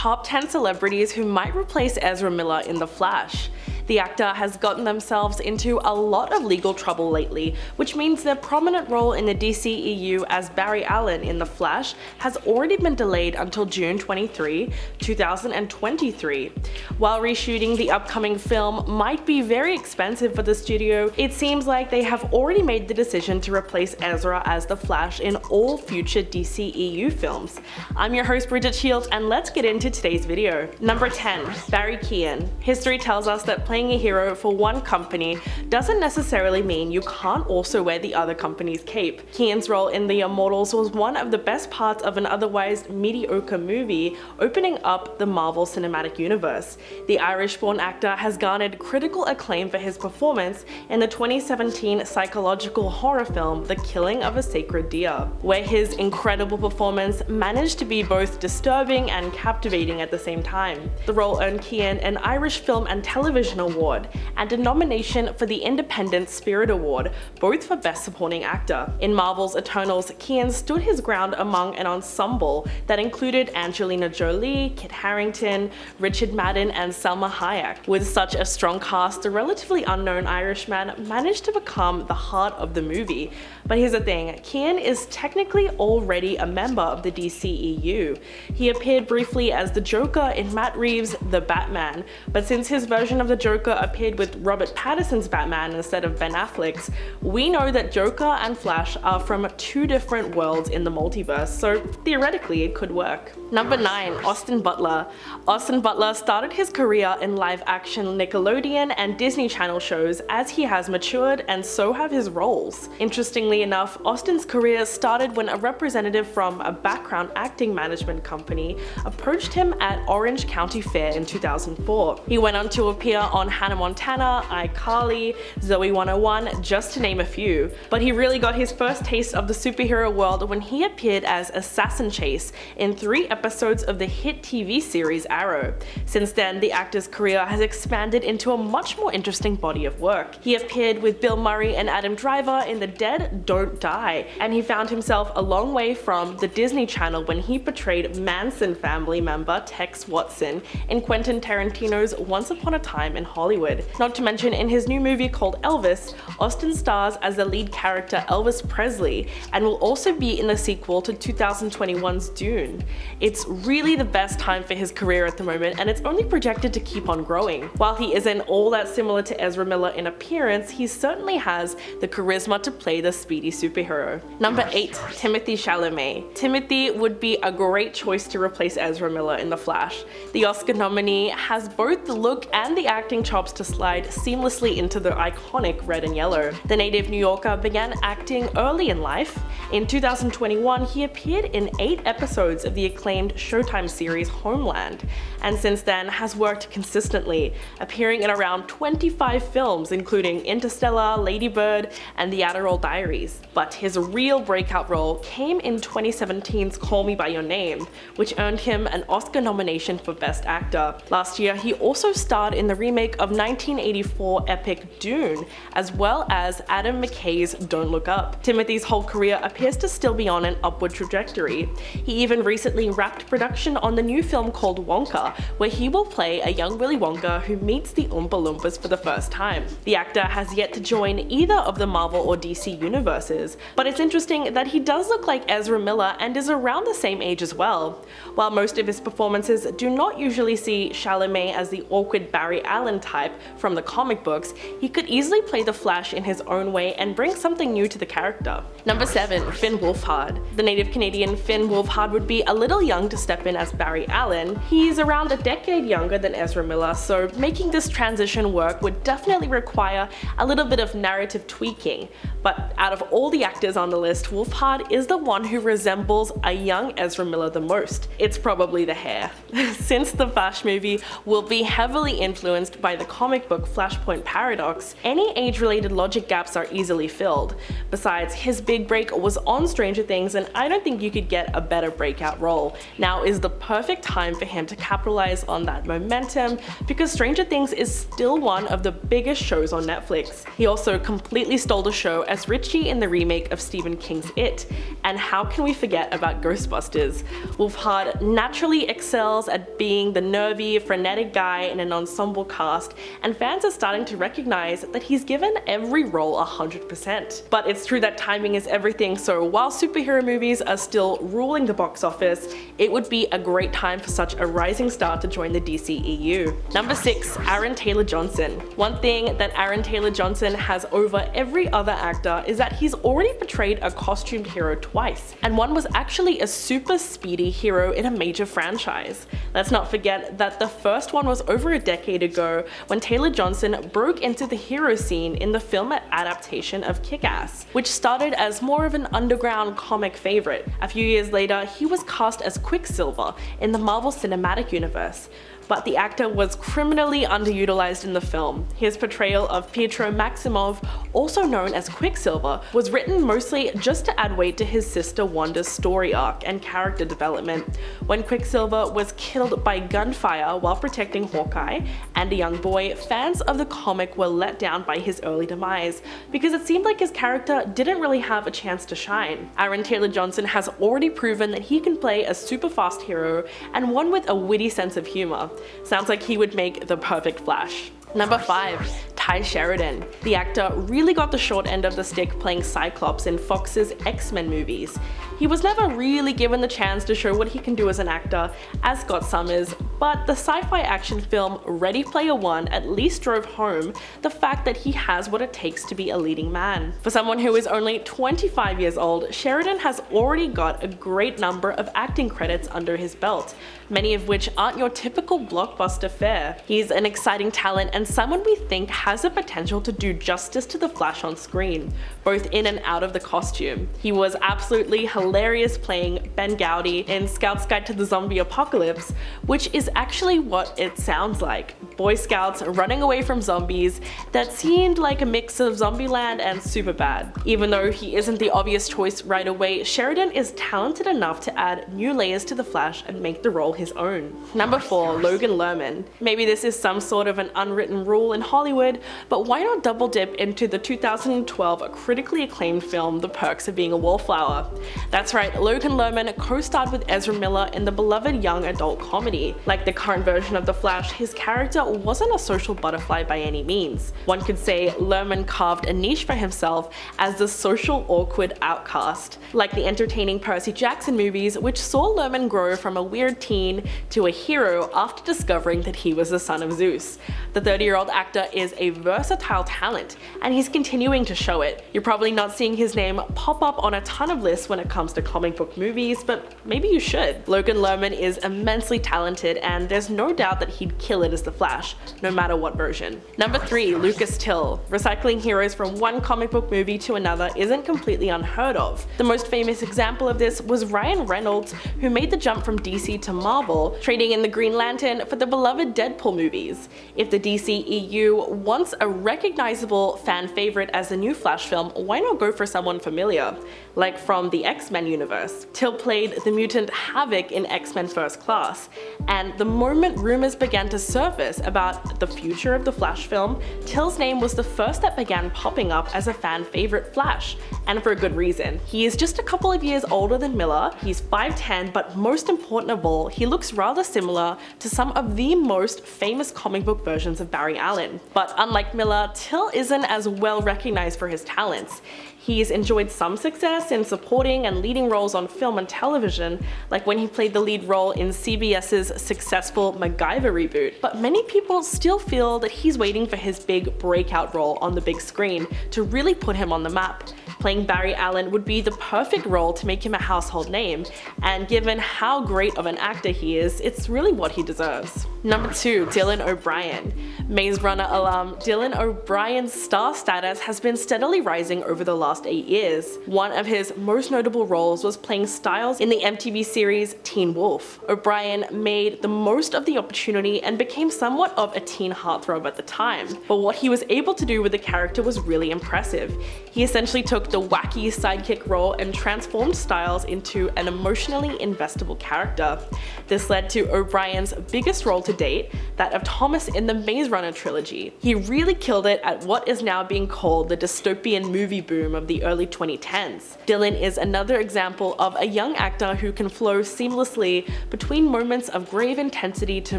top 10 celebrities who might replace Ezra Miller in The Flash. The actor has gotten themselves into a lot of legal trouble lately, which means their prominent role in the DCEU as Barry Allen in The Flash has already been delayed until June 23, 2023. While reshooting the upcoming film might be very expensive for the studio, it seems like they have already made the decision to replace Ezra as The Flash in all future DCEU films. I'm your host Bridget Shields, and let's get into today's video. Number 10. Barry Keoghan. History tells us that playing a hero for one company doesn't necessarily mean you can't also wear the other company's cape. Keoghan's role in The Immortals was one of the best parts of an otherwise mediocre movie, opening up the Marvel Cinematic Universe. The Irish-born actor has garnered critical acclaim for his performance in the 2017 psychological horror film The Killing of a Sacred Deer, where his incredible performance managed to be both disturbing and captivating at the same time. The role earned Keoghan an Irish Film and Television Award and a nomination for the Independent Spirit Award, both for Best Supporting Actor. In Marvel's Eternals, Keoghan stood his ground among an ensemble that included Angelina Jolie, Kit Harington, Richard Madden, and Salma Hayek. With such a strong cast, the relatively unknown Irishman managed to become the heart of the movie. But here's the thing, Keoghan is technically already a member of the DCEU. He appeared briefly as the Joker in Matt Reeves' The Batman, but since his version of the Joker appeared with Robert Pattinson's Batman instead of Ben Affleck's, we know that Joker and Flash are from two different worlds in the multiverse, so theoretically it could work. Number 9. Austin Butler. Austin Butler started his career in live-action Nickelodeon and Disney Channel shows as he has matured, and so have his roles. Interestingly enough, Austin's career started when a representative from a background acting management company approached him at Orange County Fair in 2004. He went on to appear on Hannah Montana, iCarly, Zoe 101, just to name a few. But he really got his first taste of the superhero world when he appeared as Assassin Chase in 3 episodes of the hit TV series Arrow. Since then, the actor's career has expanded into a much more interesting body of work. He appeared with Bill Murray and Adam Driver in The Dead Don't Die, and he found himself a long way from the Disney Channel when he portrayed Manson family member Tex Watson in Quentin Tarantino's Once Upon a Time in Hollywood. Not to mention, in his new movie called Elvis, Austin stars as the lead character Elvis Presley and will also be in the sequel to 2021's Dune. It's really the best time for his career at the moment, and it's only projected to keep on growing. While he isn't all that similar to Ezra Miller in appearance, he certainly has the charisma to play the speedy superhero. Number 8. Timothée Chalamet. Timothy would be a great choice to replace Ezra Miller in The Flash. The Oscar nominee has both the look and the acting chops to slide seamlessly into the iconic red and yellow. The native New Yorker began acting early in life. In 2021, he appeared in 8 episodes of the acclaimed Showtime series Homeland, and since then has worked consistently, appearing in around 25 films including Interstellar, Lady Bird, and The Adderall Diaries. But his real breakout role came in 2017's Call Me By Your Name, which earned him an Oscar nomination for Best Actor. Last year, he also starred in the remake of 1984 epic Dune, as well as Adam McKay's Don't Look Up. Timothy's whole career appears to still be on an upward trajectory. He even recently wrapped production on the new film called Wonka, where he will play a young Willy Wonka who meets the Oompa Loompas for the first time. The actor has yet to join either of the Marvel or DC universes, but it's interesting that he does look like Ezra Miller and is around the same age as well. While most of his performances do not usually see Chalamet as the awkward Barry Allen type from the comic books, he could easily play the Flash in his own way and bring something new to the character. Number 7. Finn Wolfhard. The native Canadian Finn Wolfhard would be a little young to step in as Barry Allen. He's around a decade younger than Ezra Miller, so making this transition work would definitely require a little bit of narrative tweaking. But out of all the actors on the list, Wolfhard is the one who resembles a young Ezra Miller the most. It's probably the hair. Since the Flash movie will be heavily influenced by by the comic book Flashpoint paradox, any age-related logic gaps are easily filled. Besides, his big break was on Stranger Things, and I don't think you could get a better breakout role. Now is the perfect time for him to capitalize on that momentum, because Stranger Things is still one of the biggest shows on Netflix. He also completely stole the show as Richie in the remake of Stephen King's It, and how can we forget about Ghostbusters? Wolfhard naturally excels at being the nervy, frenetic guy in an ensemble cast, and fans are starting to recognize that he's given every role 100%. But it's true that timing is everything, so while superhero movies are still ruling the box office, it would be a great time for such a rising star to join the DCEU. Number 6. Aaron Taylor-Johnson. One thing that Aaron Taylor-Johnson has over every other actor is that he's already portrayed a costumed hero twice, and one was actually a super speedy hero in a major franchise. Let's not forget that the first one was over a decade ago when Taylor-Johnson broke into the hero scene in the film adaptation of Kick-Ass, which started as more of an underground comic favorite. A few years later, he was cast as Quicksilver in the Marvel Cinematic Universe, but the actor was criminally underutilized in the film. His portrayal of Pietro Maximoff, also known as Quicksilver, was written mostly just to add weight to his sister Wanda's story arc and character development. When Quicksilver was killed by gunfire while protecting Hawkeye and a young boy, fans of the comic were let down by his early demise, because it seemed like his character didn't really have a chance to shine. Aaron Taylor-Johnson has already proven that he can play a super fast hero and one with a witty sense of humor. Sounds like he would make the perfect Flash. Number 5. Ty Sheridan. The actor really got the short end of the stick playing Cyclops in Fox's X-Men movies. He was never really given the chance to show what he can do as an actor as Scott Summers, but the sci-fi action film Ready Player One at least drove home the fact that he has what it takes to be a leading man. For someone who is only 25 years old, Sheridan has already got a great number of acting credits under his belt, many of which aren't your typical blockbuster fare. He's an exciting talent and someone we think has the potential to do justice to the Flash on screen, both in and out of the costume. He was absolutely hilarious playing Ben Gowdy in Scout's Guide to the Zombie Apocalypse, which is actually what it sounds like. Boy Scouts running away from zombies that seemed like a mix of Zombieland and Superbad. Even though he isn't the obvious choice right away, Sheridan is talented enough to add new layers to the Flash and make the role his own. Number 4. Logan Lerman. Maybe this is some sort of an unwritten rule in Hollywood, but why not double dip into the 2012 critically acclaimed film The Perks of Being a Wallflower? That's right, Logan Lerman co-starred with Ezra Miller in the beloved young adult comedy. Like the current version of The Flash, his character wasn't a social butterfly by any means. One could say Lerman carved a niche for himself as the social awkward outcast, like the entertaining Percy Jackson movies, which saw Lerman grow from a weird teen to a hero after discovering that he was the son of Zeus. The 30-year-old actor is a versatile talent, and he's continuing to show it. You're probably not seeing his name pop up on a ton of lists when it comes to comic book movies, but maybe you should. Logan Lerman is immensely talented, and there's no doubt that he'd kill it as the Flash, no matter what version. Number 3. Lucas Till. Recycling heroes from one comic book movie to another isn't completely unheard of. The most famous example of this was Ryan Reynolds, who made the jump from DC to Marvel, trading in the Green Lantern for the beloved Deadpool movies. If the DCEU wants a recognizable fan favorite as the new Flash film, why not go for someone familiar, like from the X-Men universe? Till played the mutant Havoc in X-Men First Class, and the moment rumors began to surface about the future of the Flash film, Till's name was the first that began popping up as a fan favorite Flash, and for a good reason. He is just a couple of years older than Miller, he's 5'10", but most important of all, he looks rather similar to some of the most famous comic book versions of Barry Allen. But unlike Miller, Till isn't as well recognized for his talents. He's enjoyed some success in supporting and leading roles on film and television, like when he played the lead role in CBS's successful MacGyver reboot, but many people still feel that he's waiting for his big breakout role on the big screen to really put him on the map. Playing Barry Allen would be the perfect role to make him a household name, and given how great of an actor he is, it's really what he deserves. Number 2. Dylan O'Brien. Maze Runner alum Dylan O'Brien's star status has been steadily rising over the last 8 years. One of his most notable roles was playing Stiles in the MTV series Teen Wolf. O'Brien made the most of the opportunity and became somewhat of a teen heartthrob at the time, but what he was able to do with the character was really impressive. He essentially took the wacky sidekick role and transformed Stiles into an emotionally investable character. This led to O'Brien's biggest role to date, that of Thomas in the Maze Runner trilogy. He really killed it at what is now being called the dystopian movie boom of the early 2010s. Dylan is another example of a young actor who can flow seamlessly between moments of grave intensity to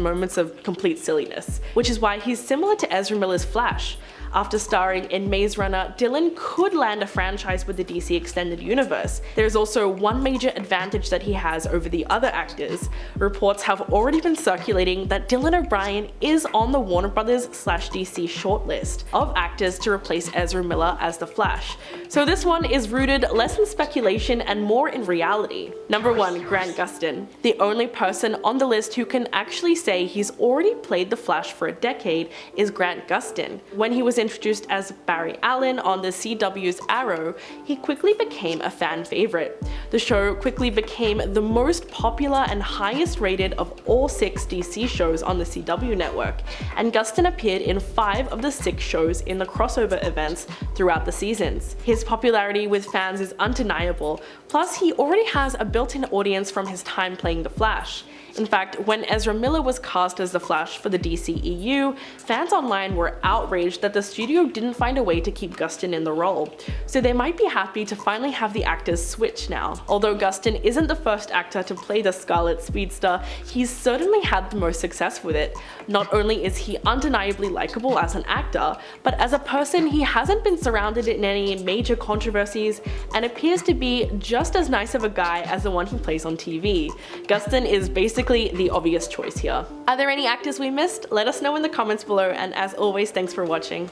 moments of complete silliness, which is why he's similar to Ezra Miller's Flash. After starring in Maze Runner, Dylan could land a franchise with the DC Extended Universe. There's also one major advantage that he has over the other actors. Reports have already been circulating that Dylan O'Brien is on the Warner Brothers/DC shortlist of actors to replace Ezra Miller as the Flash. So this one is rooted less in speculation and more in reality. Number 1. Grant Gustin. The only person on the list who can actually say he's already played the Flash for a decade is Grant Gustin. When he was introduced as Barry Allen on the CW's Arrow, he quickly became a fan favorite. The show quickly became the most popular and highest rated of all 6 DC shows on the CW network, and Gustin appeared in 5 of the 6 shows in the crossover events throughout the seasons. His popularity with fans is undeniable, plus he already has a built-in audience from his time playing the Flash. In fact, when Ezra Miller was cast as the Flash for the DCEU, fans online were outraged that the studio didn't find a way to keep Gustin in the role, so they might be happy to finally have the actors switch now. Although Gustin isn't the first actor to play the Scarlet Speedster, he's certainly had the most success with it. Not only is he undeniably likable as an actor, but as a person he hasn't been surrounded in any major controversies and appears to be just as nice of a guy as the one he plays on TV. Gustin is basically the obvious choice here. Are there any actors we missed? Let us know in the comments below, and as always, thanks for watching.